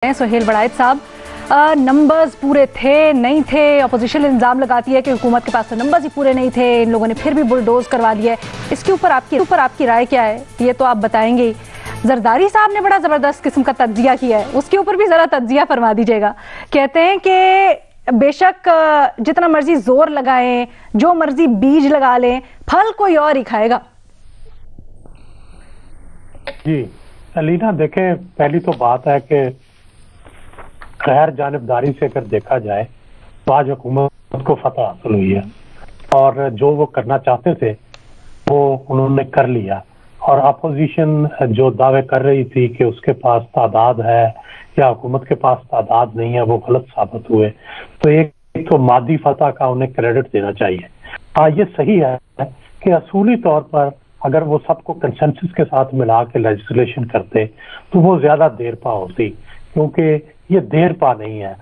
सुहेल वड़ाइच साहब, नंबर्स पूरे थे नहीं थे। अपोजिशन इल्जाम लगाती है कि हुकूमत के पास तो नंबर्स ही पूरे नहीं थे, इन लोगों ने फिर भी बुलडोज करवा दिया है। इसके ऊपर आपकी राय क्या है, ये तो आप बताएंगे ही। जरदारी साहब ने बड़ा जबरदस्त किस्म का तज्जिया किया है, उसके ऊपर भी जरा तज्जिया फरमा दीजिएगा। कहते हैं कि बेशक जितना मर्जी जोर लगाएं, जो मर्जी बीज लगा लें, फल कोई और ही खाएगा। जी अलीना, देखें, पहली तो बात है कि गैर जानिबदारी से अगर देखा जाए तो आज हुकूमत को फतह हासिल हुई है और जो वो करना चाहते थे वो उन्होंने कर लिया। और अपोजिशन जो दावे कर रही थी कि उसके पास तादाद है या हुकूमत के पास तादाद नहीं है, वो गलत साबित हुए। तो एक तो मादी फतह का उन्हें क्रेडिट देना चाहिए। हाँ, ये सही है कि असूली तौर पर अगर वो सबको कंसेंसस के साथ मिला के लेजिस्लेशन करते तो वो ज्यादा देर पा होती, क्योंकि ये देर पा नहीं है।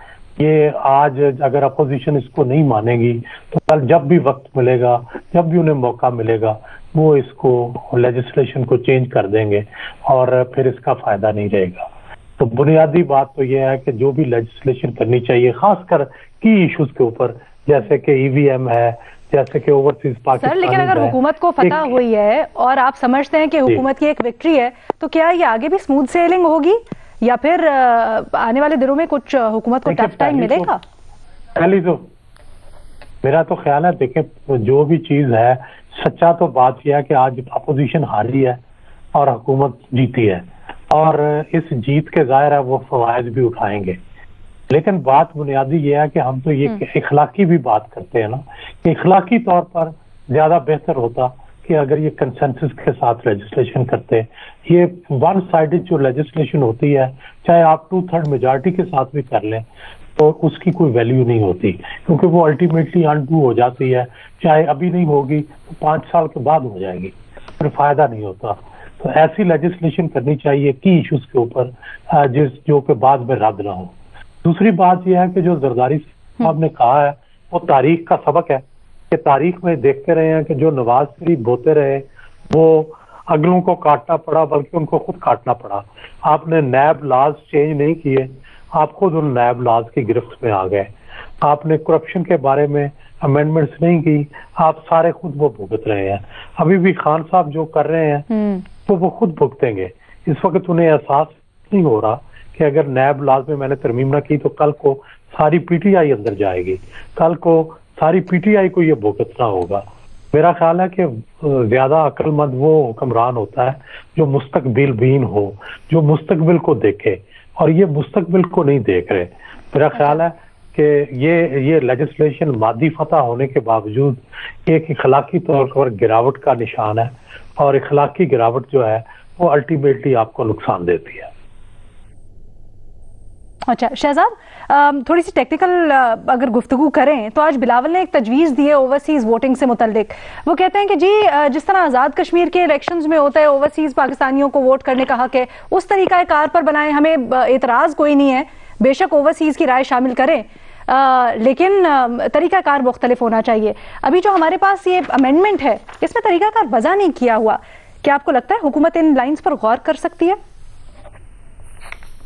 ये आज अगर अपोजिशन इसको नहीं मानेगी तो कल जब भी वक्त मिलेगा, जब भी उन्हें मौका मिलेगा, वो इसको लेजिस्लेशन को चेंज कर देंगे और फिर इसका फायदा नहीं रहेगा। तो बुनियादी बात तो ये है कि जो भी लेजिस्लेशन करनी चाहिए, खासकर की इश्यूज के ऊपर, जैसे कि ईवीएम है, जैसे कि ओवरसीज पाकिस्तान। सर, लेकिन अगर हुकूमत को फतह हुई है और आप समझते हैं कि हुकूमत की एक विक्ट्री है, तो क्या ये आगे भी स्मूथ सेलिंग होगी या फिर आने वाले दिनों में कुछ हुकूमत को टफ टाइम मिलेगा? पहली तो मेरा तो ख्याल है, देखें, जो भी चीज है, सच्चा तो बात यह है कि आज अपोजिशन हारी है और हुकूमत जीती है और इस जीत के जाहिर है वो फवायद भी उठाएंगे। लेकिन बात बुनियादी ये है कि हम तो ये इखलाकी भी बात करते हैं ना, कि इखलाकी तौर पर ज्यादा बेहतर होता कि अगर ये कंसेंसस के साथ लेजिस्लेशन करते। ये वन साइडेड जो लेजिस्लेशन होती है, चाहे आप 2/3 मेजॉरिटी के साथ भी कर लें, तो उसकी कोई वैल्यू नहीं होती, क्योंकि वो अल्टीमेटली अनडू हो जाती है। चाहे अभी नहीं होगी तो 5 साल के बाद हो जाएगी, फिर फायदा नहीं होता। तो ऐसी लेजिस्लेशन करनी चाहिए की इश्यूज के ऊपर जो के बाद में रद्द ना हो। दूसरी बात यह है कि जो जरदारी साहब ने कहा है वो तारीख का सबक है कि तारीख में देखते रहे हैं कि जो नवाज शरीफ बोते रहे वो अगलों को काटना पड़ा, बल्कि उनको खुद काटना पड़ा। आपने नैब लॉज चेंज नहीं किए, आप खुद उन नैब लॉज की गिरफ्त में आ गए। आपने करप्शन के बारे में अमेंडमेंट्स नहीं की, आप सारे खुद वो भुगत रहे हैं। अभी भी खान साहब जो कर रहे हैं तो वो खुद भुगतेंगे। इस वक्त उन्हें एहसास नहीं हो रहा कि अगर नैब लॉज में मैंने तरमीम ना की तो कल को सारी पीटीआई अंदर जाएगी, कल को सारी पीटीआई को ये भुगतना होगा। मेरा ख्याल है कि ज्यादा अक्लमंद वो हुक्मरान होता है जो मुस्तकबिल बीन हो, जो मुस्तकबिल को देखे, और ये मुस्तकबिल को नहीं देख रहे। मेरा ख्याल है कि ये लेजिस्लेशन मादी फतह होने के बावजूद एक इखलाकी तौर पर गिरावट का निशान है, और इखलाकी गिरावट जो है वो अल्टीमेटली आपको नुकसान देती है। अच्छा शहजाद, थोड़ी सी टेक्निकल अगर गुफ्तगू करें तो आज बिलावल ने एक तजवीज़ दी है ओवरसीज़ वोटिंग से मुतल्लिक। वो कहते हैं कि जी जिस तरह आज़ाद कश्मीर के इलेक्शंस में होता है ओवरसीज़ पाकिस्तानियों को वोट करने का हक है, उस तरीका कार पर बनाएं। हमें एतराज़ कोई नहीं है, बेशक ओवरसीज़ की राय शामिल करें, लेकिन तरीकाकार मुख्तलिफ होना चाहिए। अभी जो हमारे पास ये अमेंडमेंट है, इसमें तरीकाकार वज़ा नहीं किया हुआ। क्या आपको लगता है हुकूमत इन लाइन्स पर गौर कर सकती है?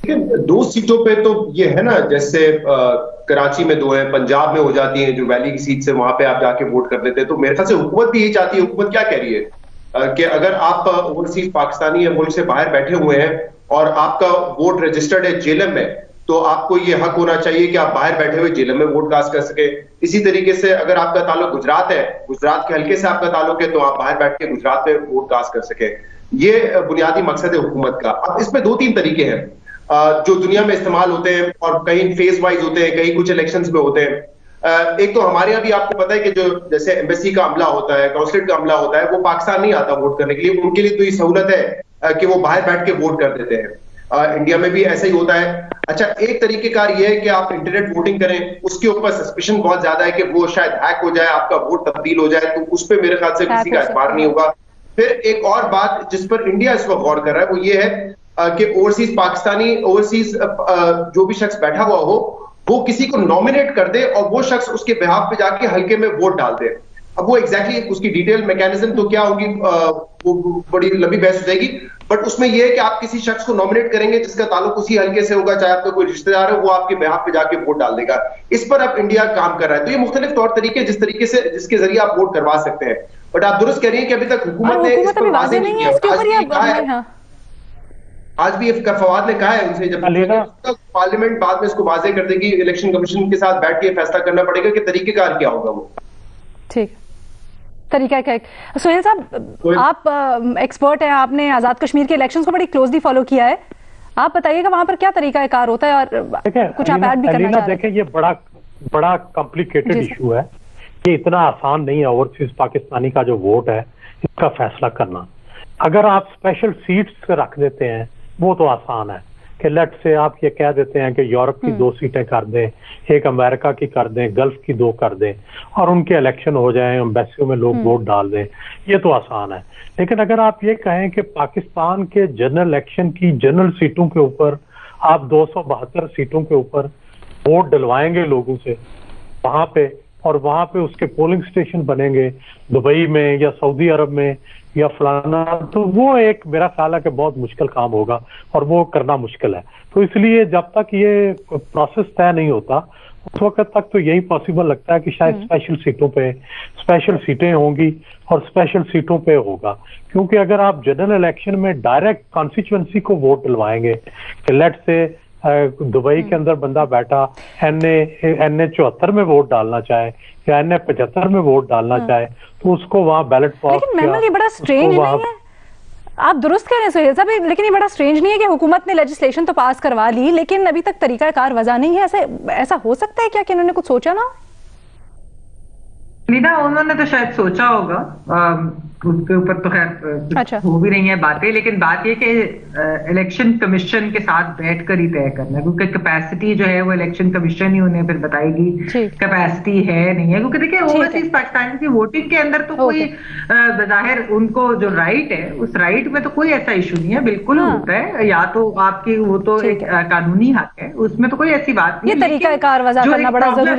लेकिन 2 सीटों पे तो ये है ना, जैसे कराची में 2 है, पंजाब में हो जाती है, जो वैली की सीट से वहां पे आप जाके वोट कर देते हैं। तो मेरे ख्याल से हुकूमत भी यही चाहती है। हुकूमत क्या कह रही है कि अगर आप ओवरसीज पाकिस्तानी या मुल्क से बाहर बैठे हुए हैं और आपका वोट रजिस्टर्ड है जेलम में, तो आपको ये हक होना चाहिए कि आप बाहर बैठे हुए जेलम में वोट कास्ट कर सके। इसी तरीके से अगर आपका ताल्लुक गुजरात है, गुजरात के हल्के से आपका ताल्लुक है, तो आप बाहर बैठ के गुजरात में वोट कास्ट कर सके। ये बुनियादी मकसद है हुकूमत का। अब इसमें 2-3 तरीके हैं जो दुनिया में इस्तेमाल होते हैं, और कहीं फेज वाइज होते हैं, कहीं कुछ इलेक्शंस में होते हैं। एक तो हमारे यहाँ भी आपको पता है कि जो जैसे एम्बेसी का अमला होता है, कौंसलेट का अमला होता है, वो पाकिस्तान नहीं आता वोट करने के लिए। उनके लिए तो ये सहूलत है कि वो बाहर बैठ के वोट कर देते हैं। इंडिया में भी ऐसा ही होता है। अच्छा, एक तरीकेकार ये है कि आप इंटरनेट वोटिंग करें, उसके ऊपर सस्पिशन बहुत ज्यादा है कि वो शायद हैक हो जाए, आपका वोट तब्दील हो जाए, तो उस पर मेरे ख्याल से किसी का एतबार नहीं होगा। फिर एक और बात जिस पर इंडिया इस वक्त गौर कर रहा है वो ये है कि ओवरसीज पाकिस्तानी, ओवरसीज जो भी शख्स बैठा हुआ हो, वो किसी को नॉमिनेट कर दे और वो शख्स उसके बिहाफ पे जाके हल्के में वोट डाल दे। अब वो एग्जैक्टली उसकी डिटेल मैकेनिज्म तो क्या होगी, वो बड़ी लंबी बहस हो जाएगी। बट उसमें यह है कि आप किसी शख्स को नॉमिनेट करेंगे जिसका ताल्लुक उसी हल्के से होगा, चाहे आपका कोई रिश्तेदार है, वो आपके बिहाफ पे जाके वोट डाल देगा। इस पर अब इंडिया काम कर रहा है। तो ये मुख्तलिफ तौर तरीके जिस तरीके से जिसके जरिए आप वोट करवा सकते हैं। बट आप दुरुस्त कह रही हैं कि अभी तक हुकूमत ने इस पर वाज़ेह नहीं किया। आज भी फवाद ने कहा है उनसे, जब पार्लियामेंट बाद में इसको वाज़ेह कर देगी, इलेक्शन कमीशन के साथ बैठ के फैसला करना पड़ेगा कि तरीकेकार क्या होगा वो। ठीक, तरीका क्या है। सुहेल साहब, आप एक्सपर्ट हैं, आपने आजाद कश्मीर के इलेक्शंस को बड़ी क्लोजली फॉलो किया है, आप बताइएगा वहां पर क्या तरीका कार होता है और कुछ आप ऐड भी करना चाह रहे हैं। देखिए, ये बड़ा कॉम्प्लिकेटेड इशू है, ये इतना आसान नहीं है ओवरसीज पाकिस्तानी का जो वोट है इसका फैसला करना। अगर आप स्पेशल सीट्स रख देते हैं वो तो आसान है कि लेट से आप ये कह देते हैं कि यूरोप की 2 सीटें कर दें, एक अमेरिका की कर दें, गल्फ की 2 कर दें और उनके इलेक्शन हो जाएं, एम्बेसियों में लोग वोट डाल दें, ये तो आसान है। लेकिन अगर आप ये कहें कि पाकिस्तान के जनरल इलेक्शन की जनरल सीटों के ऊपर आप 272 सीटों के ऊपर वोट डलवाएंगे लोगों से वहां पे, और वहां पे उसके पोलिंग स्टेशन बनेंगे दुबई में या सऊदी अरब में या फलाना, तो वो एक मेरा ख्याल है कि बहुत मुश्किल काम होगा और वो करना मुश्किल है। तो इसलिए जब तक ये प्रोसेस तय नहीं होता उस वक्त तक तो यही पॉसिबल लगता है कि शायद स्पेशल सीटों पे स्पेशल सीटें होंगी और स्पेशल सीटों पे होगा। क्योंकि अगर आप जनरल इलेक्शन में डायरेक्ट कॉन्स्टिट्यूएंसी को वोट डलवाएंगे कि लेट से दुबई के अंदर बंदा बैठा एनए 74 में वोट डालना चाहे या एनए 75 में वोट डालना चाहे तो उसको वहां बैलेट बॉक्स, लेकिन ये बड़ा स्ट्रेंज नहीं है, आप दुरुस्त कह रहे हैं सुहेल साहब, लेकिन ये बड़ा स्ट्रेंज नहीं है कि हुकूमत ने लेजिस्लेशन तो पास करवा ली लेकिन अभी तक तरीकाकार वजह नहीं है। ऐसा हो सकता है क्या कि इन्होंने कुछ सोचा ना? लीना, उन्होंने तो शायद सोचा होगा, उसके ऊपर तो खैर हो भी रही है बातें, लेकिन बात ये कि इलेक्शन कमीशन के साथ बैठकर ही तय करना है, क्योंकि कैपेसिटी जो है वो इलेक्शन कमीशन ही उन्हें फिर बताएगी कैपेसिटी है नहीं है। क्योंकि देखिए ओवरसीज पाकिस्तान की वोटिंग के अंदर तो कोई बज़ाहिर उनको जो राइट है उस राइट में तो कोई ऐसा इशू नहीं है, बिल्कुल होता है, या तो आपकी वो तो एक कानूनी हक है, उसमें तो कोई ऐसी बात नहीं। ये तरीका कार वजह करना बड़ा जरूरी